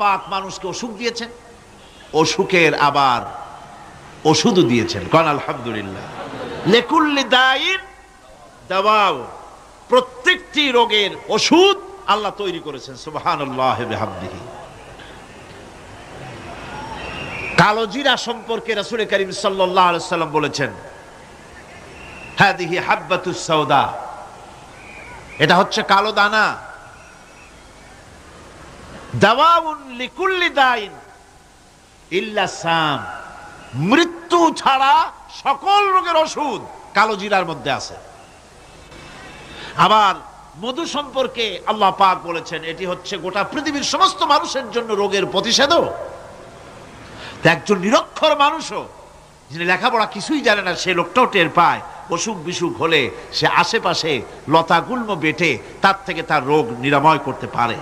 পাক মানুষকে অসুখ দিয়েছেন, অসুখের আবার ওষুধও দিয়েছেন। কোন আলহামদুলিল্লাহ। লিকুল্লি দাইন দাওয়াও, প্রত্যেকটি রোগের ওষুধ আল্লাহ তৈরি করেছেন। সুবহানাল্লাহ ওয়া বিহামদিহি। কালো জিরা সম্পর্কে রাসূল করিম সাল্লাল্লাহু আলাইহি ওয়াসাল্লাম বলেছেন, হাদিহি হাব্বাতুস সাওদা, এটা হচ্ছে কালো দানা। দাওয়াউন লিকুল্লি দাইন ইল্লা সাম, মৃত্যু ছাড়া সকল রোগের ওষুধ কালো জিরার মধ্যে আছে। আবার মধু সম্পর্কে আল্লাহ পাক বলেছেন, এটি হচ্ছে গোটা পৃথিবীর সমস্ত মানুষের জন্য রোগের প্রতিষেধক। একজন নিরক্ষর মানুষও, যিনি লেখাপড়া কিছুই জানে না, সে লোকটাও টের পায় অসুখ বিসুখ হলে সে আশেপাশে লতা গুল্ম বেটে তার থেকে তার রোগ নিরাময় করতে পারে।